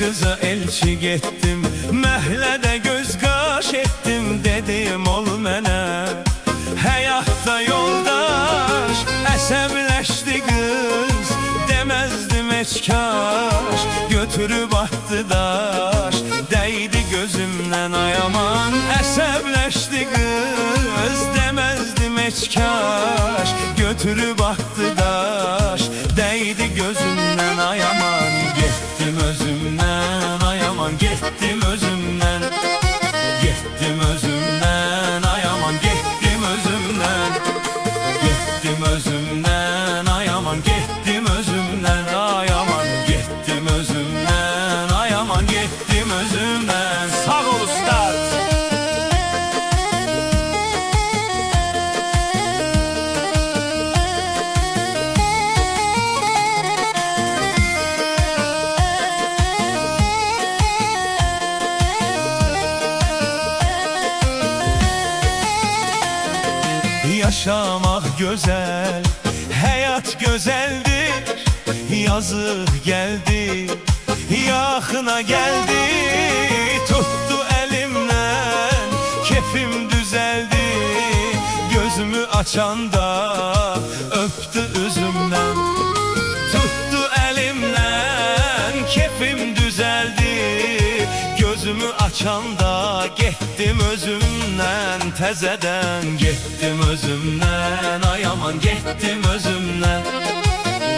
kıza elçi getdim, məhlədə göz qaş etdim, dedim ol mənə həyatda yoldaş. Əsəbləşdi qız, deməzdim heç kaş, götürüb atdı daş, dəydi gözümdən ay aman. Əsəbləşdi qız, deməzdim heç kaş, götürüb atdı daş, dəydi gözümdən ay aman. Getdim özümdən ay aman, getdim özümdən, getdim özümdən ay aman, getdim özümdən, getdim özümdən ay aman, getdim özümdən ay aman, getdim özümdən ay aman, getdim özümdən. Sağ ol ustad. Yaşamak güzel, hayat güzeldir. Yazık geldi, yakına geldi, tuttu elimden, keyfim düzeldi. Gözümü açanda öptü üzümden, tuttu elimden, keyfim düzeldi. Gözümü açanda getdim özümden, təzədən getdim özümden ay aman, getdim özümden,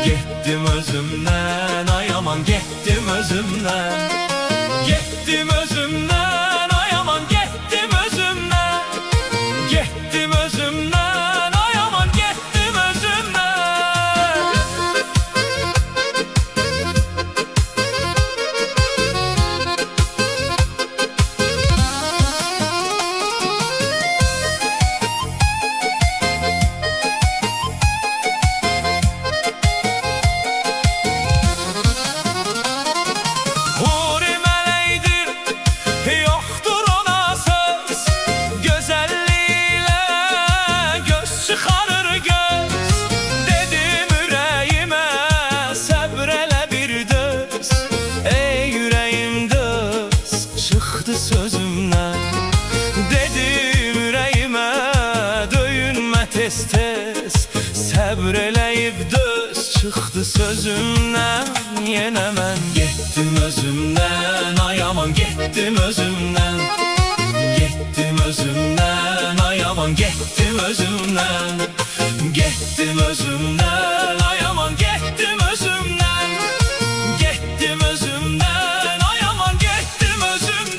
getdim özümden ay aman, getdim özümden, getdim özümden ay aman, getdim özümden, getdim özümden ay aman, getdim özümden. Sözümden dedim ürəyimə, döyünmə tez-tez, səbr eləyib döz. Çıxdı sözümdən, yenə mən getdim özümdən ay aman, getdim özümdən, getdim özümdən ay aman, getdim özümdən, getdim özümdən ay aman, getdim özümdən, getdim özümdən ay aman, getdim özümdən.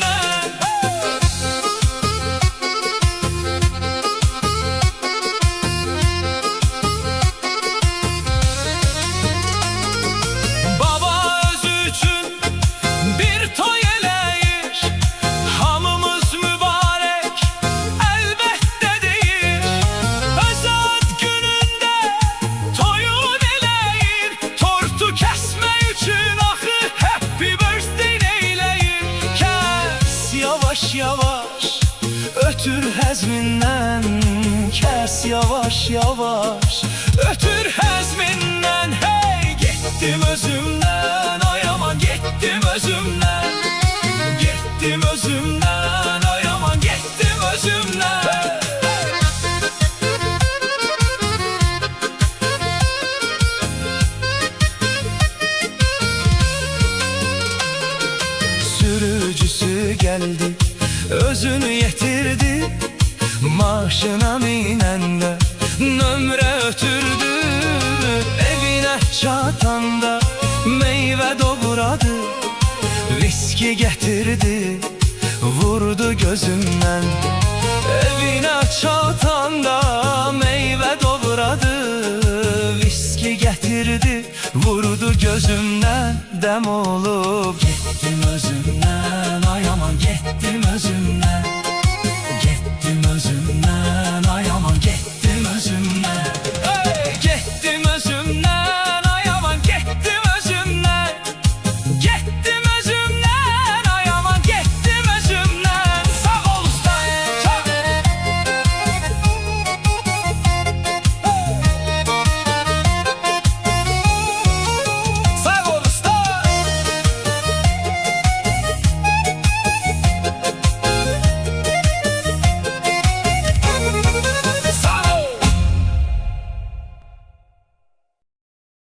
Yavaş ötür həzmindən, kəs yavaş yavaş ötür həzmindən. Hey, getdim özümdən ay aman, getdim özümdən, getdim özümdən ay aman, getdim özümdən. Sürücüsü geldi, özünü yetirdi, maşına minəndə nömrə ötürdü. Evinə çatanda meyvə doğradı, viski getirdi, vurdu gözümdən. Evinə çatanda meyvə doğradı, viski getirdi, vurdu gözümdən. Dəm olub getdim özümdən ay aman, getdim özümdən,